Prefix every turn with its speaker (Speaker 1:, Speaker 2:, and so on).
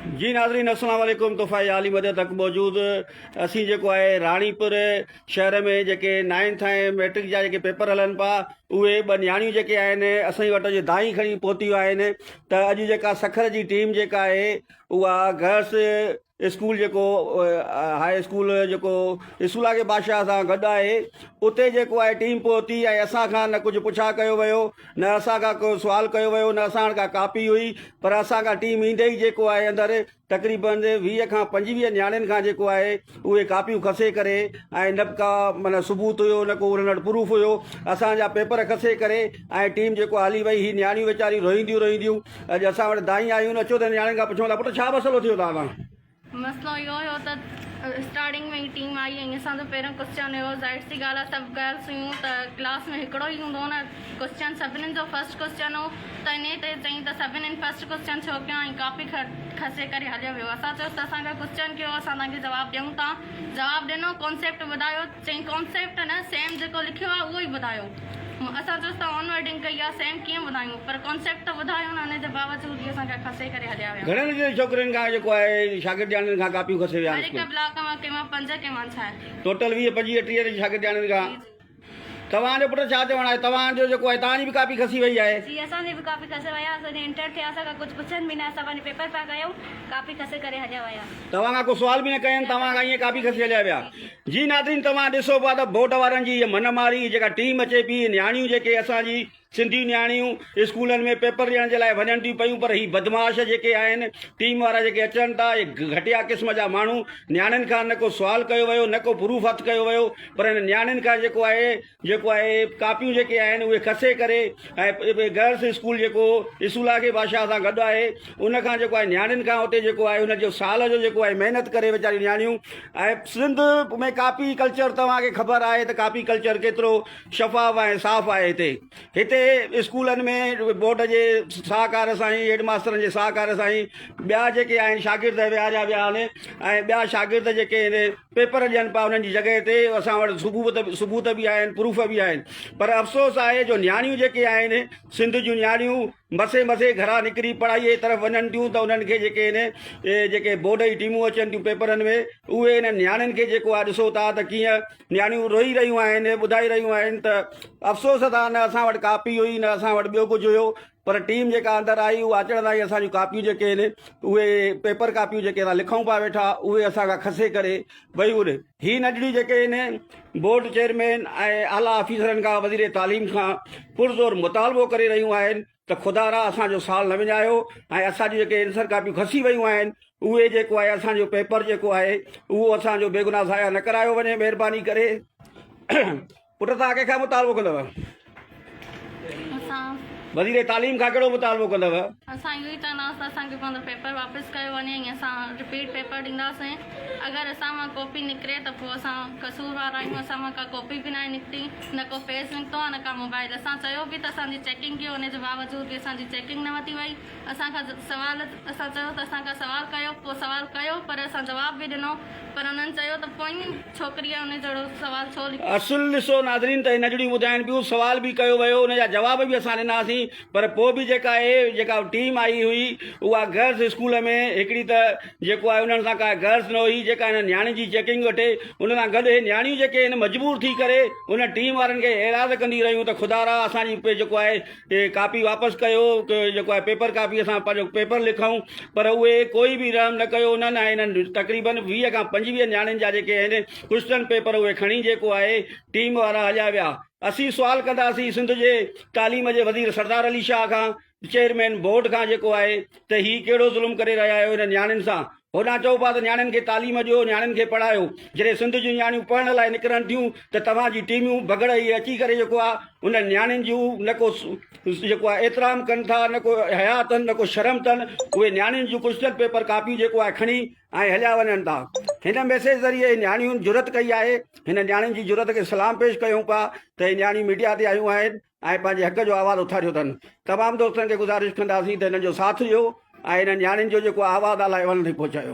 Speaker 1: जी नाज़रीन अस्सलाम वालेकुम। तोहफ़ा आली मदद तक मौजूद असी जो है रानीपुर शहर में जेके 9th ऐं मैट्रिक जा जेके पेपर हलन पा उहे ॿ न्याणियूं जेके आहिनि असांजी वटि अॼु दाई खणी पहुतियूं आहिनि। त अॼु जेका सखर जी टीम जेका आहे उहा गर्ल्स स्कूल जेको हाई स्कूल जेको इस्कूला के बादशाह सां गॾु आहे उते जेको आहे टीम पहुती ऐं असां खां न कुझु पुछा कयो वियो न असां खां को सुवाल कयो वियो न असां खां कापी हुई, पर असां खां टीम ईंदे ई जेको आहे अंदरि तक़रीबन 20 खां 25 न्याणियुनि खां जेको आहे उहे कापियूं खसे करे ऐं न का माना सबूत हुयो न को उन्हनि वटि प्रूफ हुयो, असांजा पेपर खसे करे ऐं टीम जेको हली वई। ही न्याणियूं वीचारियूं रोईंदियूं अॼु असां वटि दाई आयूं अचो त न्याणियुनि खां पुछूं था पुटु छा मसइलो थियो तव्हां सां?
Speaker 2: मसलो इहो हुयो त स्टार्टिंग में ही टीम आई ऐं असांजो पहिरियों क्वेश्चन हुयो, ज़ाहिर सी ॻाल्हि आहे सभु गर्ल्स हुयूं त क्लास में हिकिड़ो ई हूंदो न क्वेश्चन, सभिनीनि जो फर्स्ट क्वेश्चन हो त इन ते चई त सभिनीनि फर्स्ट क्वेश्चन छो कयो ऐं कापी खसे करे हलियो वियो। असां चयोसि त असांखे क्वेश्चन कयो, असां तव्हांखे जवाबु ॾियूं था। जवाबु ॾिनो, कॉन्सेप्ट ॿुधायो, चई कॉन्सेप्ट न सेम जेको लिखियो आहे उहो ई ॿुधायो। असां चयोसि त ऑन वर्डिंग कई आहे, सेम कीअं ॿुधायूं, पर कॉन्सेप्ट त ॿुधायो न, हुनजे बावजूद बि असांखे खसे करे हलिया विया।
Speaker 1: घणनि छोकिरियुनि खां जेको आहे शागिर्द न्याणियुनि खां कापियूं खसे विया?
Speaker 2: हर हिकु ब्लॉक मां कंहिं 5 कंहिं 6
Speaker 1: टोटल 20-25-30 शागिर्द न्याणियुनि खां। तव्हांजो पुटु छा चवणु आहे? तव्हांजो जेको आहे तव्हांजी बि कापी खसी वई आहे?
Speaker 2: जी असांजी बि कापी खसे विया, असांजे इंटर थिया, असांखां कुझु पुछनि बि न, असां पंहिंजे पेपर पिया कयूं, कापी खसे करे हलिया विया।
Speaker 1: तव्हां खां को सुवाल बि न कयनि, तव्हां खां ईअं कापी खसी हलिया विया? जी नाज़रीन तव्हां ॾिसो पिया त बोर्ड वारनि जी हीअ मनमारी जेका टीम अचे पई, न्याणियूं जेके असांजी सिंधी न्याणियूं स्कूलनि में पेपर ॾियण जे लाइ वञनि थियूं पयूं, पर ही बदमाश जेके आहिनि टीम वारा जेके अचनि था हे घटिया क़िस्म जा माण्हू, न्याणियुनि खां न को सुवाल कयो वियो न को प्रूफ हथु कयो वियो, पर हिन न्याणियुनि खां जेको आहे कापियूं जेके आहिनि उहे खसे करे ऐं गर्ल्स स्कूल जेको इस्कूला के बादशाह सां गॾु आहे उनखां जेको आहे न्याणियुनि खां उते जेको आहे हुनजो साल जो जेको आहे महिनत करे वीचारियूं न्याणियूं। ऐं सिंध में कापी कल्चर तव्हांखे ख़बर आहे त कापी कल्चर केतिरो शफ़ाफ़ ऐं साफ़ आहे। हिते स्कूलनि में बोर्ड जे सहकार सां ई, हेड मास्टरनि जे सहकार सां ई ॿिया जेके आहिनि शागिर्द विहारिया विया आहिनि ऐं ॿिया शागिर्द जेके पेपर ॾियनि पिया उन्हनि जी जॻह ते असां वटि सबूत बि आहिनि, प्रूफ बि आहिनि, पर अफ़सोस आहे जो न्याणियूं जेके आहिनि सिंध जूं न्याणियूं मसे घरां निकिरी पढ़ाईअ जी तरफ़ वञनि थियूं त उन्हनि खे जेके बोर्ड जी टीमूं अचनि थियूं पेपरनि में उहे हिन न्याणियुनि खे जेको आहे ॾिसो था त कीअं न्याणियूं रोई रहियूं आहिनि, ॿुधाई रहियूं आहिनि त अफ़सोस था न असां वटि कापी हुई न असां वटि ॿियो कुझु हुयो, पर टीम जेका अंदरि आई उहा अचण ताईं असांजूं कापियूं जेके आहिनि उहे पेपर कापियूं जेके असां लिखूं पिया वेठा उहे असांखां खसे करे वई हुई। ही नंढड़ियूं जेके आहिनि बोर्ड चेयरमैन ऐं आला ऑफिसरनि खां वज़ीर तालीम खां पुरज़ोर मुतालबो करे रहियूं आहिनि त ख़ुदारा असांजो साल न विञायो ऐं असांजूं जेके आंसर कापियूं खसी वियूं आहिनि उहे जेको आहे असांजो पेपर जेको आहे उहो असांजो बेगुनाह ज़ाया न करायो वञे महिरबानी करे। पुटु तव्हां कंहिंखां मुतालबो कंदव? वज़ीर तालीम खां कहिड़ो मुतालबो कंदव?
Speaker 2: असां इहो ई चवंदासीं त असांखे पंहिंजो पेपर वापसि कयो वञे ऐं असां रिपीट पेपर ॾींदासीं। अगरि असां मां कॉपी निकिरे त पोइ असां कसूरवार आहियूं, असां मां का कॉपी बि न आहे निकिती, न को पेज निकितो आहे न का मोबाइल। असां चयो बि त असांजी चेकिंग कयो, हुनजे बावजूद बि असांजी चेकिंग न वठी वई। असां चयो त असांखां सवाल कयो, पोइ सवाल कयो पर असां जवाबु बि ॾिनो, पर हुननि चयो त पोइ छोकिरीअ हुन जहिड़ो सवाल छो लिखियो।
Speaker 1: असुल ॾिसो नाज़रीन त नंढड़ियूं ॿुधाइनि पियूं, सवाल बि कयो वियो, हुनजा जवाब बि असां ॾिनासीं, पर पोइ बि जेका टीम आई हुई उहा गर्ल्स स्कूल में हिकिड़ी त जेको आहे उन्हनि सां का गर्ल्स न हुई जेका हिन न्याणी जी चेकिंग वठे, उन सां गॾु हे न्याणियूं जेके आहिनि मजबूर थी करे उन टीम वारनि खे एराज़ कंदी रहियूं त ख़ुदारा असांजी जेको आहे कापी वापसि कयो, जेको आहे पेपर कापी असां पंहिंजो पेपर लिखूं, पर उहे कोई बि रहम न कयो उन्हनि ऐं हिननि तक़रीबन 20 खां 25 न्याणियुनि जा जेके आहिनि क्वेश्चन पेपर उहे खणी जेको आहे टीम वारा हलिया विया। असीं सुवाल कंदासीं सिंध जे तालीम जे वज़ीर सरदार अली शाह खां, चेयरमैन बोर्ड खां जेको आहे त हीउ कहिड़ो ज़ुल्म करे रहिया आहियो हिन न्याणियुनि सां। होॾां चओ पिया त न्याणियुनि खे तालीम ॾियो, न्याणियुनि खे पढ़ायो, जॾहिं सिंध जूं न्याणियूं पढ़ण लाइ निकिरनि थियूं त तव्हांजी टीमियूं बगड़ ई अची करे जेको आहे उन न्याणियुनि जूं न को जेको आहे एतिराम कनि था, न को हया अथनि न को शर्म अथनि, उहे न्याणियुनि जूं क्वेश्चन पेपर कापियूं जेको आहे खणी ऐं हलिया वञनि था। हिन मैसेज ज़रिए न्याणियुनि जुरत कई आहे, हिन न्याणियुनि जी जुरत खे सलाम पेश कयूं पिया त हे न्याणियूं मीडिया ते आयूं आहिनि ऐं पंहिंजे हक़ जो आवाज़ु उथारियो अथनि। तमामु दोस्तनि खे गुज़ारिश कंदासीं त हिननि जो साथ ॾियो ऐं हिन न्याणियुनि जो जेको आवाज़ु आहे अलाए वञ ताईं पहुचायो।